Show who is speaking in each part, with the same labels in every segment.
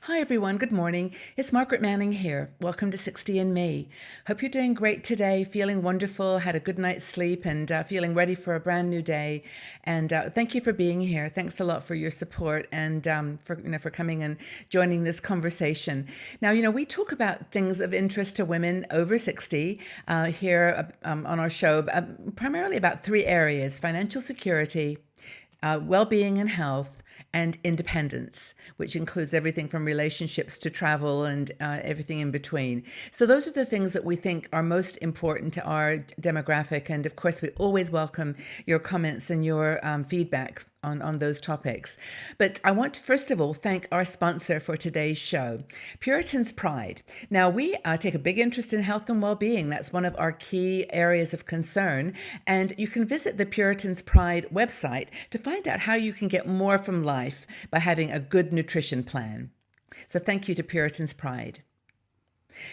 Speaker 1: Hi, everyone. Good morning. It's Margaret Manning here. Welcome to 60 in Me. Hope you're doing great today, feeling wonderful, had a good night's sleep, and feeling ready for a brand new day. And thank you for being here. Thanks a lot for your support and for coming and joining this conversation. Now, we talk about things of interest to women over 60 here on our show, primarily about three areas: financial security, well-being and health, and independence, which includes everything from relationships to travel and everything in between. So those are the things that we think are most important to our demographic. And of course, we always welcome your comments and your feedback on those topics. But I want to first of all thank our sponsor for today's show, Puritan's Pride. Now, we take a big interest in health and well-being. That's one of our key areas of concern. And you can visit the Puritan's Pride website to find out how you can get more from life by having a good nutrition plan. So thank you to Puritan's Pride.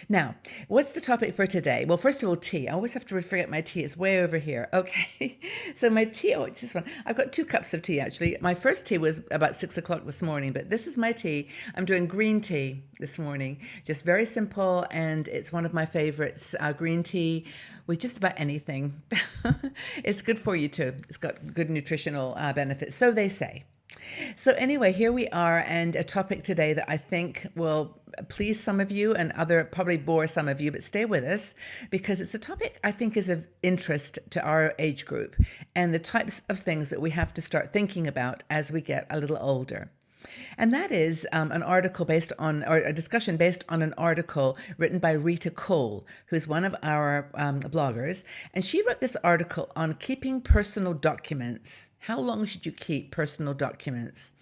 Speaker 1: Now, what's the topic for today? Well, first of all, tea. I always have to forget my tea. It's way over here. Okay. So my tea, it's this one. I've got 2 cups of tea, actually. My first tea was about 6 o'clock this morning, but this is my tea. I'm doing green tea this morning. Just very simple, and it's one of my favorites. Green tea with just about anything. It's good for you, too. It's got good nutritional benefits, so they say. So anyway, here we are, and a topic today that I think will please some of you and probably bore some of you, but stay with us because it's a topic I think is of interest to our age group and the types of things that we have to start thinking about as we get a little older. And that is an article or a discussion based on an article written by Rita Cole, who's one of our bloggers. And she wrote this article on keeping personal documents. How long should you keep personal documents?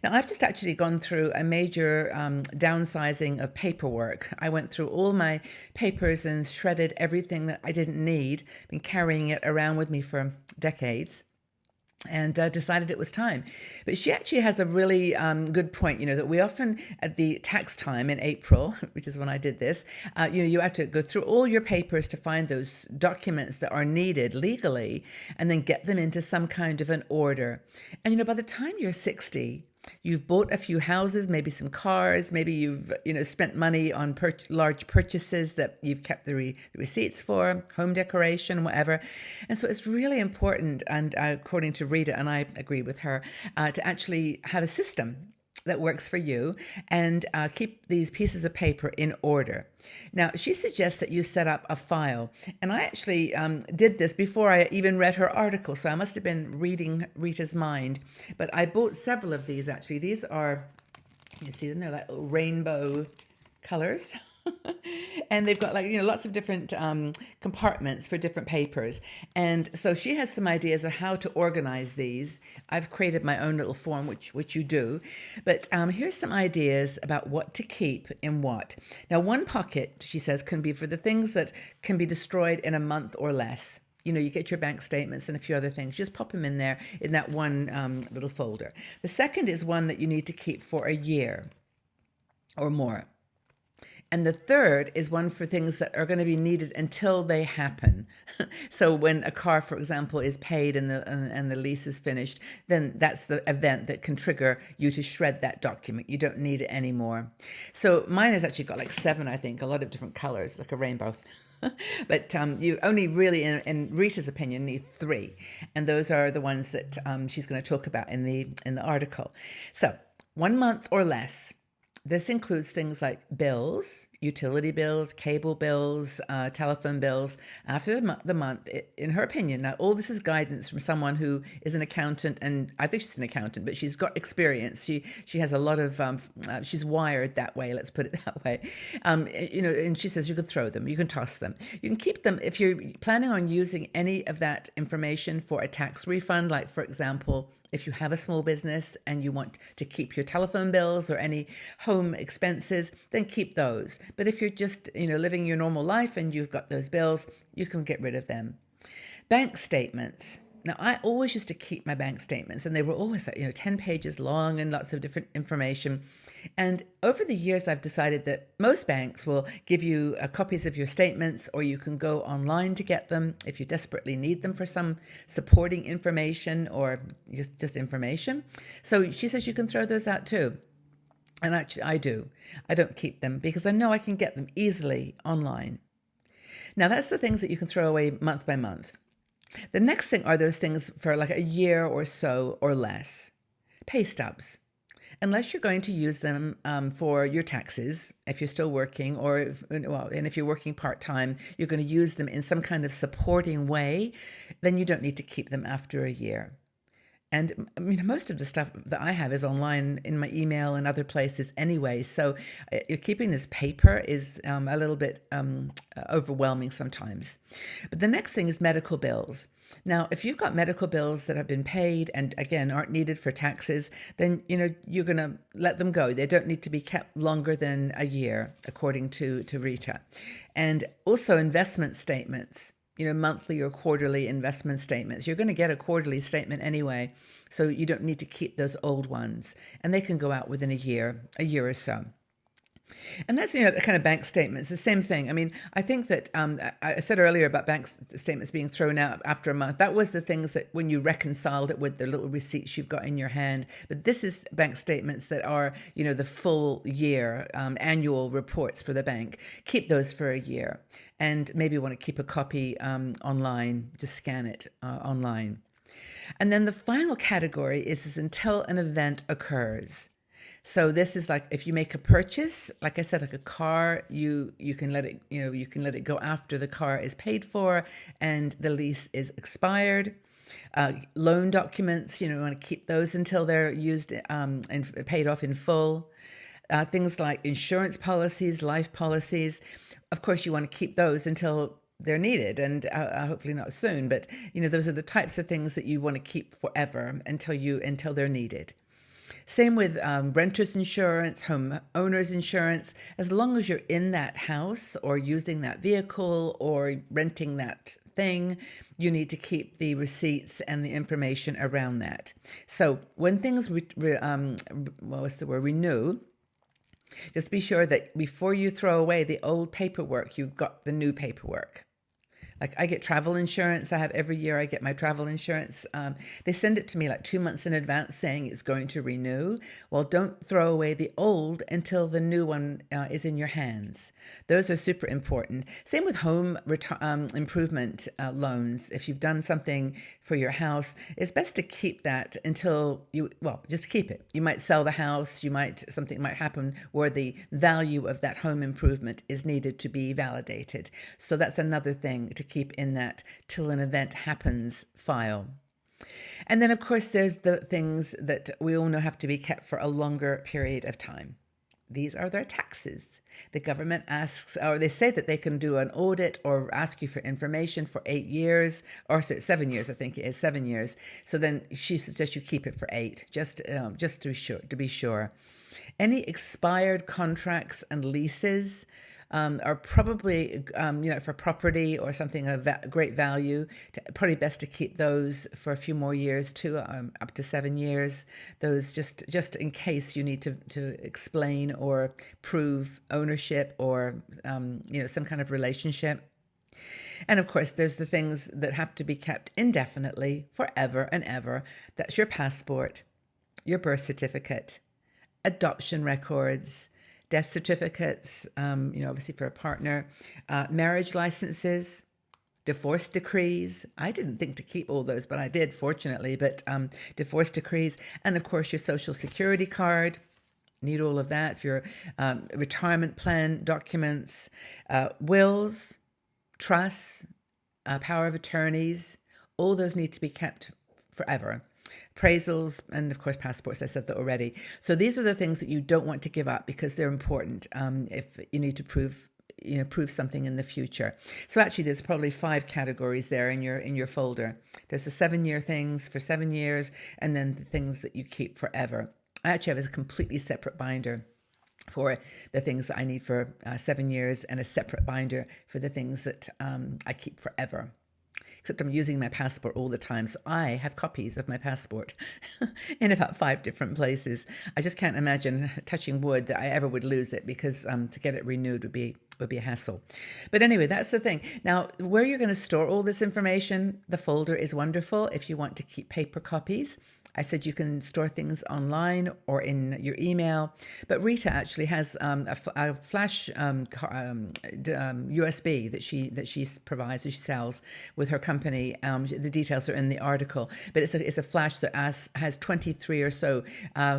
Speaker 1: Now, I've just actually gone through a major downsizing of paperwork. I went through all my papers and shredded everything that I didn't need, been carrying it around with me for decades, and decided it was time. But she actually has a really good point, that we often, at the tax time in April, which is when I did this, you have to go through all your papers to find those documents that are needed legally and then get them into some kind of an order. And, by the time you're 60, you've bought a few houses, maybe some cars, maybe you've spent money on large purchases that you've kept the receipts for, home decoration, whatever. And so it's really important, and according to Rita, and I agree with her, to actually have a system that works for you and keep these pieces of paper in order. Now, she suggests that you set up a file. And I actually did this before I even read her article, so I must have been reading Rita's mind. But I bought several of these, actually. These are, you see them, they're like rainbow colors. And they've got lots of different compartments for different papers. And so she has some ideas of how to organize these. I've created my own little form, which you do. But here's some ideas about what to keep in what. Now, one pocket, she says, can be for the things that can be destroyed in a month or less. You get your bank statements and a few other things. Just pop them in there in that one little folder. The second is one that you need to keep for a year or more. And the third is one for things that are going to be needed until they happen. So when a car, for example, is paid and the lease is finished, then that's the event that can trigger you to shred that document. You don't need it anymore. So mine has actually got 7, I think, a lot of different colors, like a rainbow. But you only really, in Rita's opinion, need 3. And those are the ones that she's going to talk about in the article. So 1 month or less. This includes things like bills, utility bills, cable bills, telephone bills. After the month, in her opinion, now all this is guidance from someone who is an accountant, and I think she's an accountant, but she's got experience. She has a lot of, she's wired that way, let's put it that way. And she says you can throw them, you can toss them. You can keep them if you're planning on using any of that information for a tax refund, like, for example, if you have a small business and you want to keep your telephone bills or any home expenses, then keep those. But if you're just, living your normal life and you've got those bills, you can get rid of them. Bank statements. Now, I always used to keep my bank statements, and they were always 10 pages long and lots of different information. And over the years, I've decided that most banks will give you copies of your statements, or you can go online to get them if you desperately need them for some supporting information or just information. So she says you can throw those out too. And actually, I do. I don't keep them because I know I can get them easily online. Now, that's the things that you can throw away month by month. The next thing are those things for like a year or so or less. Pay stubs. Unless you're going to use them for your taxes, if you're still working, or and if you're working part time, you're going to use them in some kind of supporting way, then you don't need to keep them after a year. And I mean, most of the stuff that I have is online in my email and other places anyway. So you're keeping this paper is a little bit overwhelming sometimes. But the next thing is medical bills. Now, if you've got medical bills that have been paid and again aren't needed for taxes, then you're going to let them go. They don't need to be kept longer than a year, according to Rita. And also investment statements, monthly or quarterly investment statements. You're going to get a quarterly statement anyway, so you don't need to keep those old ones. And they can go out within a year or so. And that's, the kind of bank statements, the same thing. I mean, I think that I said earlier about bank statements being thrown out after a month. That was the things that when you reconciled it with the little receipts you've got in your hand. But this is bank statements that are, the full year annual reports for the bank. Keep those for a year and maybe want to keep a copy online, just scan it online. And then the final category is until an event occurs. So this is like if you make a purchase, like I said, like a car, you can let it, you can let it go after the car is paid for and the lease is expired. Loan documents, you want to keep those until they're used and paid off in full. Things like insurance policies, life policies. Of course, you want to keep those until they're needed and hopefully not soon. But, those are the types of things that you want to keep forever until they're needed. Same with renter's insurance, home owner's insurance. As long as you're in that house or using that vehicle or renting that thing, you need to keep the receipts and the information around that. So when things renew, just be sure that before you throw away the old paperwork, you've got the new paperwork. Like I get travel insurance. I have every year I get my travel insurance. They send it to me like 2 months in advance saying it's going to renew. Well, don't throw away the old until the new one is in your hands. Those are super important. Same with home improvement loans. If you've done something for your house, it's best to keep that until just keep it. You might sell the house. Something might happen where the value of that home improvement is needed to be validated. So that's another thing to keep in that till an event happens file. And then, of course, there's the things that we all know have to be kept for a longer period of time. These are their taxes. The government asks, or they say that they can do an audit or ask you for information for 8 years, or 7 years, I think it is 7 years. So then she suggests you keep it for 8, just to be sure. Any expired contracts and leases are probably, for property or something of great value, probably best to keep those for a few more years too, up to 7 years. Those just in case you need to explain or prove ownership or, some kind of relationship. And of course, there's the things that have to be kept indefinitely, forever and ever. That's your passport, your birth certificate, adoption records, death certificates, obviously for a partner, marriage licenses, divorce decrees. I didn't think to keep all those, but I did, fortunately. But divorce decrees, and of course your social security card. Need all of that for your retirement plan documents, wills, trusts, power of attorneys. All those need to be kept forever. Appraisals, and of course passports. I said that already. So these are the things that you don't want to give up because they're important if you need to prove something in the future. So actually there's probably 5 categories there in your folder. There's the 7-year things for 7 years, and then the things that you keep forever. I actually have a completely separate binder for the things that I need for 7 years, and a separate binder for the things that I keep forever. Except I'm using my passport all the time, so I have copies of my passport in about 5 different places. I just can't imagine, touching wood, that I ever would lose it, because to get it renewed would be a hassle. But anyway, that's the thing. Now, where you're going to store all this information, the folder is wonderful if you want to keep paper copies. I said you can store things online or in your email, but Rita actually has a flash USB that she provides, that she sells with her company. The details are in the article, but it's a flash that has 23 or so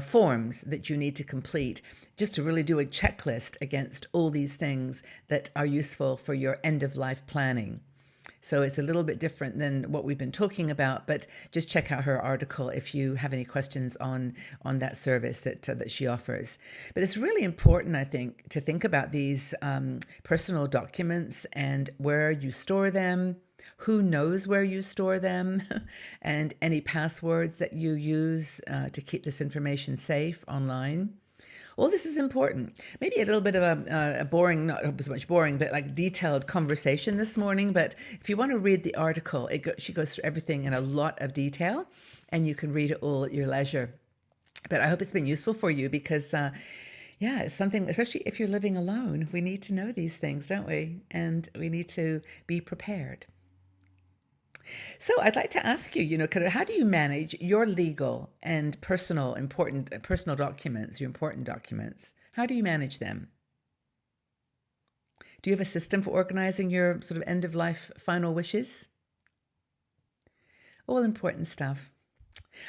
Speaker 1: forms that you need to complete, just to really do a checklist against all these things that are useful for your end of life planning. So it's a little bit different than what we've been talking about, but just check out her article if you have any questions on that service that she offers. But it's really important, I think, to think about these personal documents and where you store them, who knows where you store them, and any passwords that you use to keep this information safe online. All this is important. Maybe a little bit of a boring, not so much boring, but like detailed conversation this morning. But if you want to read the article, she goes through everything in a lot of detail, and you can read it all at your leisure. But I hope it's been useful for you because, yeah, it's something, especially if you're living alone, we need to know these things, don't we? And we need to be prepared. So I'd like to ask you, how do you manage your legal and personal documents, your important documents? How do you manage them? Do you have a system for organizing your sort of end of life final wishes? All important stuff.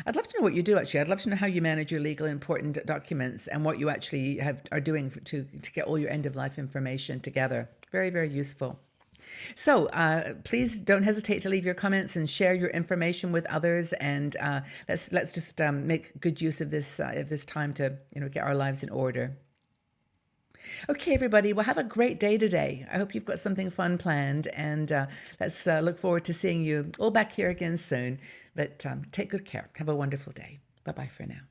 Speaker 1: I'd love to know what you do, actually. I'd love to know how you manage your legal important documents and what you actually are doing to get all your end of life information together. Very, very useful. So please don't hesitate to leave your comments and share your information with others, and let's just make good use of this time to get our lives in order. Okay, everybody, well, have a great day today. I hope you've got something fun planned, and let's look forward to seeing you all back here again soon. But take good care. Have a wonderful day. Bye-bye for now.